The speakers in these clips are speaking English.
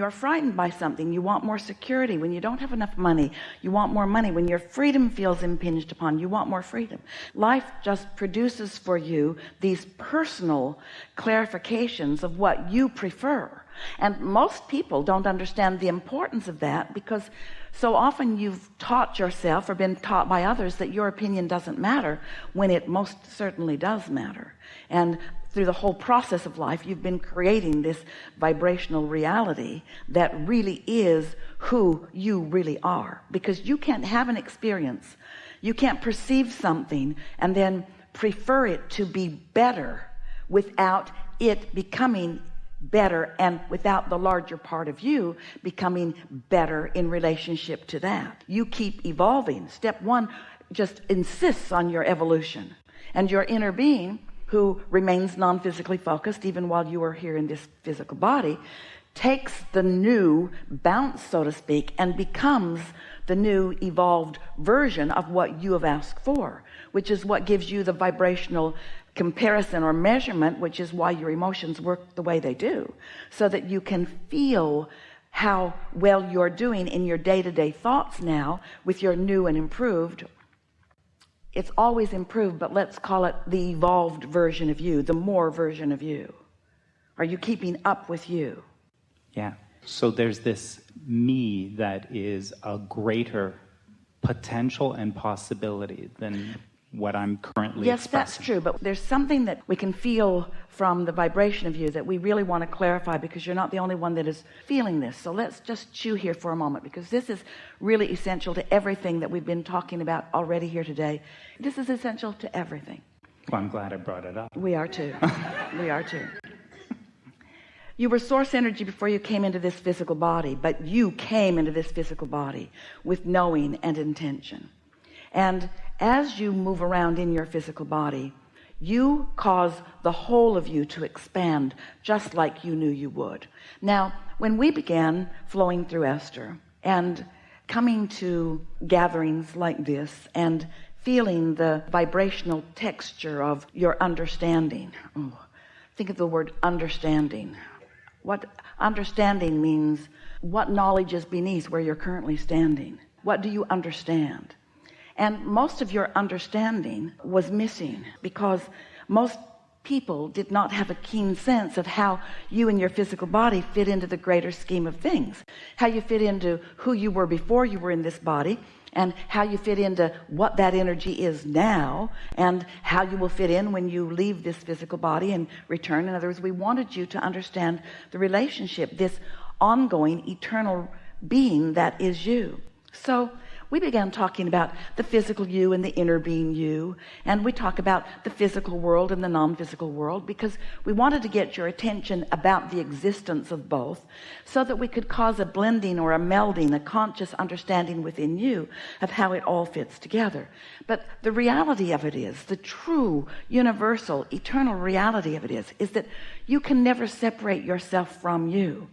you're frightened by something, you want more security. When you don't have enough money, you want more money. When your freedom feels impinged upon, you want more freedom. Life just produces for you these personal clarifications of what you prefer. And most people don't understand the importance of that, because so often you've taught yourself or been taught by others that your opinion doesn't matter, when it most certainly does matter. And through the whole process of life, you've been creating this vibrational reality that really is who you really are. Because you can't have an experience, you can't perceive something and then prefer it to be better without it becoming better, and without the larger part of you becoming better in relationship to that. You keep evolving. Step one just insists on your evolution, and your inner being, who remains non-physically focused even while you are here in this physical body, takes the new bounce, so to speak, and becomes the new evolved version of what you have asked for, which is what gives you the vibrational comparison or measurement, which is why your emotions work the way they do, so that you can feel how well you're doing in your day-to-day thoughts now with your new and improved. It's always improved, but let's call it the evolved version of you, the more version of you. Are you keeping up with you? Yeah. So there's this me that is a greater potential and possibility than what I'm currently Yes, expressing. that's true, but there's something that we can feel from the vibration of you that we really want to clarify, because you're not the only one that is feeling this. So let's just chew here for a moment, because this is really essential to everything that we've been talking about already here today. This is essential to everything. Well, I'm glad I brought it up. We are too. We are too. You were source energy before you came into this physical body, but you came into this physical body with knowing and intention. And as you move around in your physical body, you cause the whole of you to expand, just like you knew you would. Now, when we began flowing through Esther and coming to gatherings like this and feeling the vibrational texture of your understanding, think of the word understanding. What understanding means, what knowledge is beneath where you're currently standing? What do you understand? And most of your understanding was missing, because most people did not have a keen sense of how you and your physical body fit into the greater scheme of things, how you fit into who you were before you were in this body, and how you fit into what that energy is now, and how you will fit in when you leave this physical body and return. In other words, we wanted you to understand the relationship, this ongoing eternal being that is you. So we began talking about the physical you and the inner being you, and we talk about the physical world and the non-physical world, because we wanted to get your attention about the existence of both, so that we could cause a blending or a melding, a conscious understanding within you of how it all fits together. But the reality of it is, the true universal eternal reality of it is that you can never separate yourself from you.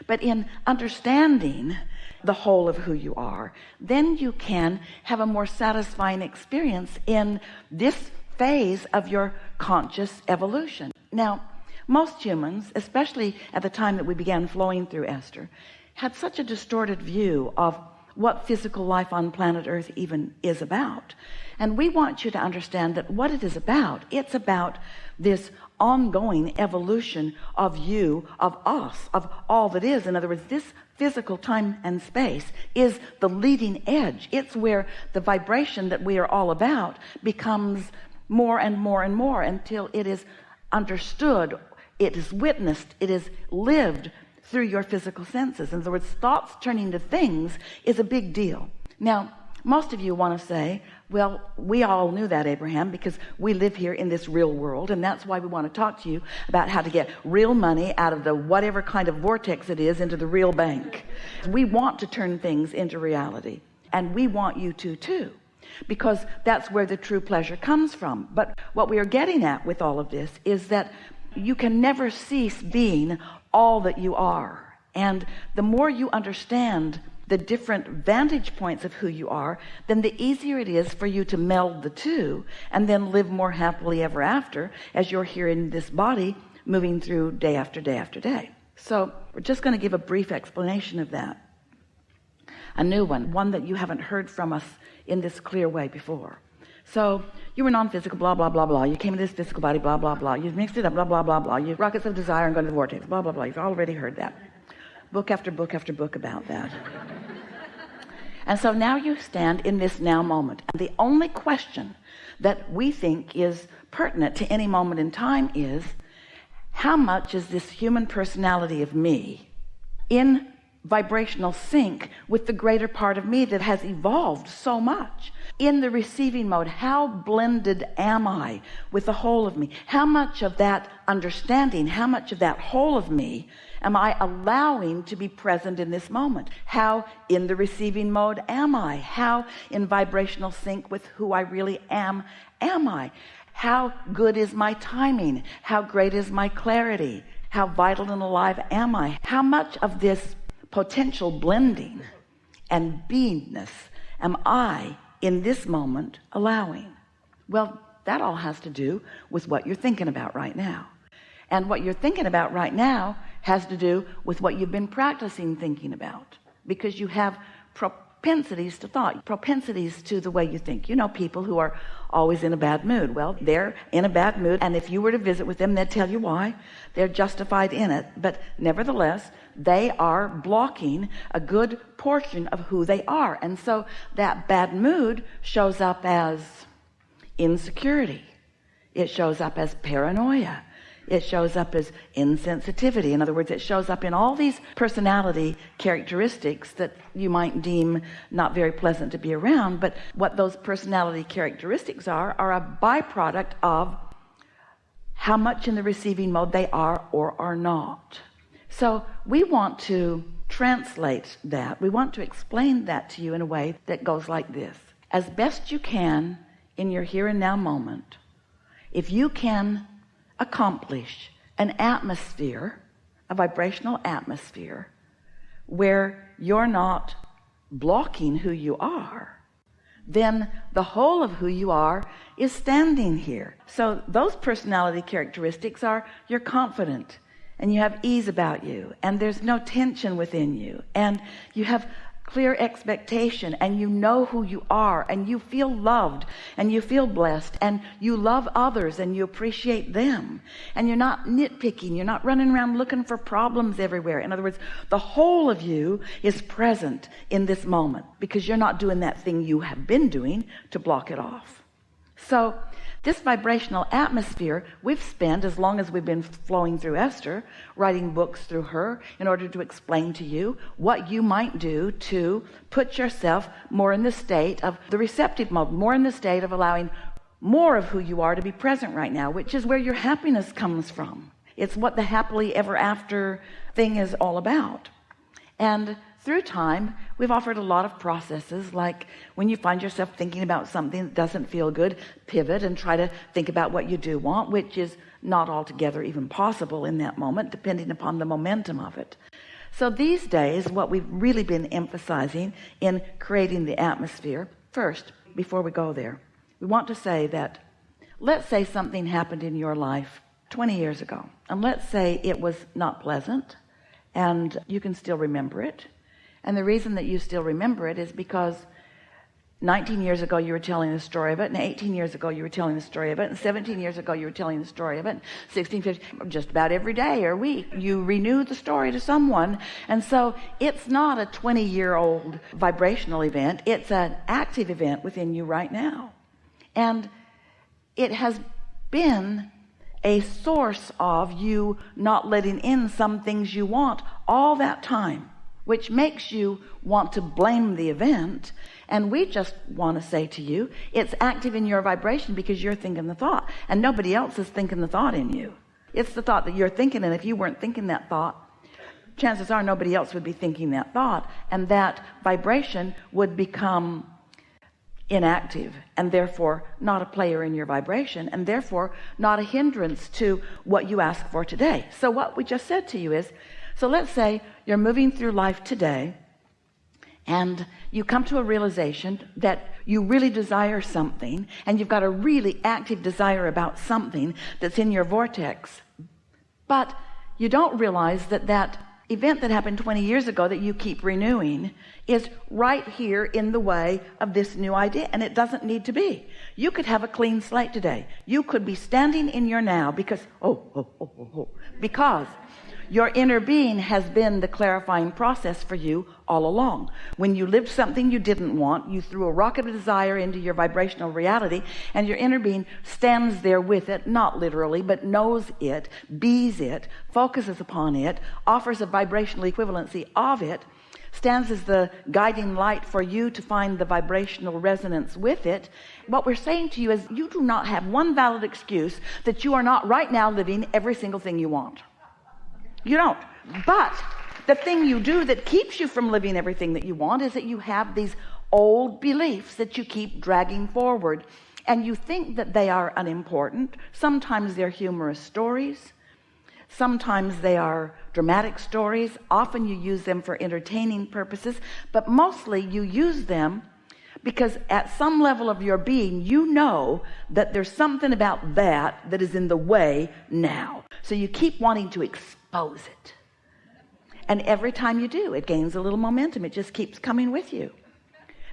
But in understanding the whole of who you are, then you can have a more satisfying experience in this phase of your conscious evolution. Now, most humans, especially at the time that we began flowing through Esther, had such a distorted view of what physical life on planet Earth even is about. And we want you to understand that what it is about, it's about this ongoing evolution of you, of us, of all that is. In other words, this physical time and space is the leading edge. It's where the vibration that we are all about becomes more and more and more, until it is understood, it is witnessed, it is lived through your physical senses. In other words, thoughts turning to things is a big deal. Now, most of you want to say, well, we all knew that, Abraham, because we live here in this real world, and that's why we want to talk to you about how to get real money out of the whatever kind of vortex it is into the real bank. We want to turn things into reality, and we want you to too, because that's where the true pleasure comes from. But what we are getting at with all of this is that you can never cease being all that you are. And the more you understand the different vantage points of who you are, then the easier it is for you to meld the two and then live more happily ever after as you're here in this body, moving through day after day after day. So we're just going to give a brief explanation of that. A new one that you haven't heard from us in this clear way before. So you were non-physical, blah, blah, blah, blah. You came into this physical body, blah, blah, blah. You've mixed it up, blah, blah, blah, blah. You rockets of desire and go to the vortex, blah, blah, blah. You've already heard that. Book after book after book about that. And so now you stand in this now moment. And the only question that we think is pertinent to any moment in time is, how much is this human personality of me in vibrational sync with the greater part of me that has evolved so much? In the receiving mode, how blended am I with the whole of me? How much of that understanding, how much of that whole of me am I allowing to be present in this moment? How in the receiving mode am I? How in vibrational sync with who I really am I? How good is my timing? How great is my clarity? How vital and alive am I? How much of this potential blending and beingness am I in this moment allowing? Well, that all has to do with what you're thinking about right now. And what you're thinking about right now has to do with what you've been practicing thinking about, because you have propensities to thought, propensities to the way you think. You know, people who are always in a bad mood. Well, they're in a bad mood, and if you were to visit with them, they'd tell you why. They're justified in it, but nevertheless, they are blocking a good portion of who they are. And so that bad mood shows up as insecurity. It shows up as paranoia. It shows up as insensitivity. In other words, it shows up in all these personality characteristics that you might deem not very pleasant to be around. But what those personality characteristics are a byproduct of how much in the receiving mode they are or are not. So we want to translate that. We want to explain that to you in a way that goes like this. As best you can in your here and now moment, if you can accomplish an atmosphere, a vibrational atmosphere, where you're not blocking who you are, then the whole of who you are is standing here. So those personality characteristics are, you're confident, and you have ease about you, and there's no tension within you, and you have clear expectation, and you know who you are, and you feel loved, and you feel blessed, and you love others, and you appreciate them, and you're not nitpicking, you're not running around looking for problems everywhere. In other words, the whole of you is present in this moment, because you're not doing that thing you have been doing to block it off. So this vibrational atmosphere, we've spent, as long as we've been flowing through Esther, writing books through her in order to explain to you what you might do to put yourself more in the state of the receptive mode, more in the state of allowing more of who you are to be present right now, which is where your happiness comes from. It's what the happily ever after thing is all about. And through time, we've offered a lot of processes, like when you find yourself thinking about something that doesn't feel good, pivot and try to think about what you do want, which is not altogether even possible in that moment, depending upon the momentum of it. So these days, what we've really been emphasizing in creating the atmosphere, first, before we go there, we want to say that, let's say something happened in your life 20 years ago, and let's say it was not pleasant, and you can still remember it. And the reason that you still remember it is because 19 years ago you were telling the story of it, and 18 years ago you were telling the story of it, and 17 years ago you were telling the story of it, 16, 15, just about every day or week you renew the story to someone. And so it's not a 20-year-old vibrational event, it's an active event within you right now. And it has been a source of you not letting in some things you want all that time, which makes you want to blame the event. And we just want to say to you, it's active in your vibration because you're thinking the thought, and nobody else is thinking the thought in you. It's the thought that you're thinking, and if you weren't thinking that thought, chances are nobody else would be thinking that thought, and that vibration would become inactive, and therefore not a player in your vibration, and therefore not a hindrance to what you ask for today. So what we just said to you is, so let's say you're moving through life today and you come to a realization that you really desire something, and you've got a really active desire about something that's in your vortex, but you don't realize that that event that happened 20 years ago that you keep renewing is right here in the way of this new idea, and it doesn't need to be. You could have a clean slate today. You could be standing in your now because because your inner being has been the clarifying process for you all along. When you lived something you didn't want, you threw a rocket of desire into your vibrational reality, and your inner being stands there with it, not literally, but knows it, bees it, focuses upon it, offers a vibrational equivalency of it, stands as the guiding light for you to find the vibrational resonance with it. What we're saying to you is you do not have one valid excuse that you are not right now living every single thing you want. You don't. But the thing you do that keeps you from living everything that you want is that you have these old beliefs that you keep dragging forward, and you think that they are unimportant. Sometimes they're humorous stories, sometimes they are dramatic stories. Often you use them for entertaining purposes, but mostly you use them because at some level of your being you know that there's something about that is in the way now. So you keep wanting to expose it, and every time you do, it gains a little momentum. It just keeps coming with you.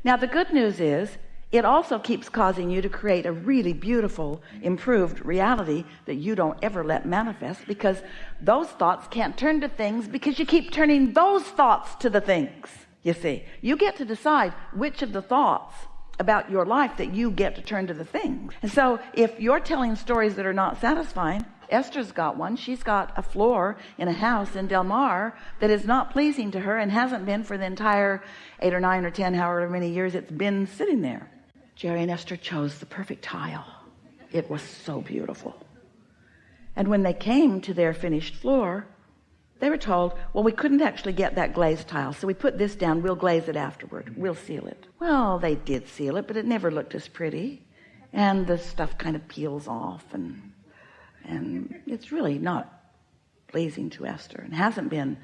Now the good news is it also keeps causing you to create a really beautiful, improved reality that you don't ever let manifest, because those thoughts can't turn to things because you keep turning those thoughts to the things. You see, you get to decide which of the thoughts about your life that you get to turn to the things. And so if you're telling stories that are not satisfying, Esther's got one. She's got a floor in a house in Del Mar that is not pleasing to her and hasn't been for the entire 8 or 9 or 10, however many years it's been sitting there. Jerry and Esther chose the perfect tile. It was so beautiful. And when they came to their finished floor, they were told, well, we couldn't actually get that glazed tile, so we put this down. We'll glaze it afterward. We'll seal it. Well, they did seal it, but it never looked as pretty. And the stuff kind of peels off, and it's really not pleasing to Esther, and hasn't been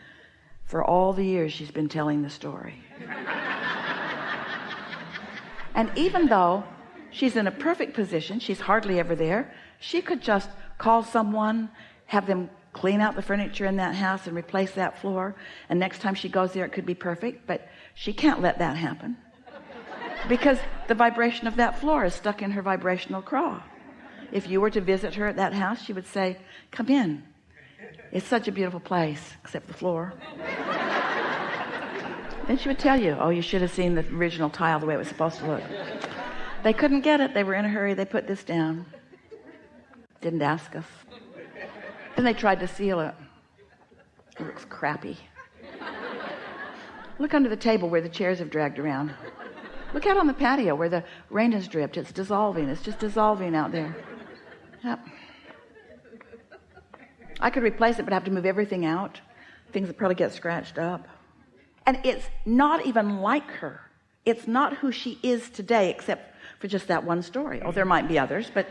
for all the years she's been telling the story. And even though she's in a perfect position, she's hardly ever there, she could just call someone, have them clean out the furniture in that house and replace that floor, and next time she goes there it could be perfect. But she can't let that happen because the vibration of that floor is stuck in her vibrational craw. If you were to visit her at that house, she would say, come in, it's such a beautiful place except the floor. Then she would tell you, oh, you should have seen the original tile the way it was supposed to look. They couldn't get it. They were in a hurry. They put this down, didn't ask us. Then they tried to seal it. It looks crappy. Look under the table where the chairs have dragged around. Look out on the patio where the rain has dripped. It's dissolving. It's just dissolving out there. Yep. I could replace it, but I have to move everything out. Things that probably get scratched up. And it's not even like her. It's not who she is today, except for just that one story. Oh, there might be others, but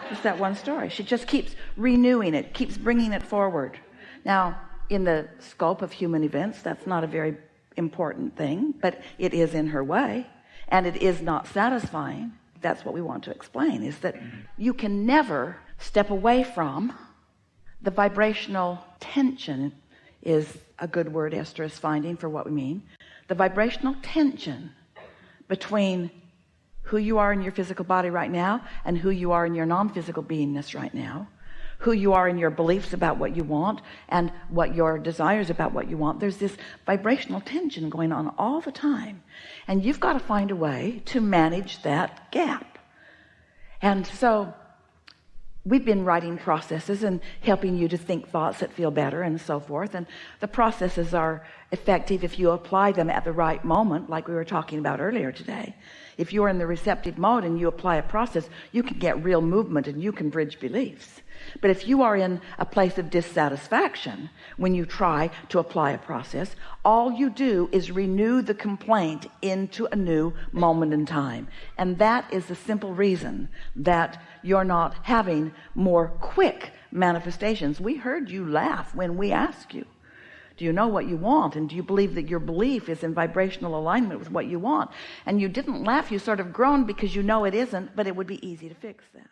just that one story. She just keeps renewing it, keeps bringing it forward. Now, in the scope of human events, that's not a very important thing, but it is in her way, and it is not satisfying. That's what we want to explain, is that you can never step away from the vibrational tension, is a good word Esther is finding for what we mean. The vibrational tension between who you are in your physical body right now and who you are in your non-physical beingness right now, who you are in your beliefs about what you want and what your desires about what you want. There's this vibrational tension going on all the time, and you've got to find a way to manage that gap. And so we've been writing processes and helping you to think thoughts that feel better and so forth, and the processes are effective if you apply them at the right moment, like we were talking about earlier today. If you're in the receptive mode and you apply a process, you can get real movement and you can bridge beliefs. But if you are in a place of dissatisfaction when you try to apply a process, all you do is renew the complaint into a new moment in time. And that is the simple reason that you're not having more quick manifestations. We heard you laugh when we asked you, do you know what you want? And do you believe that your belief is in vibrational alignment with what you want? And you didn't laugh, you sort of groaned because you know it isn't, but it would be easy to fix that.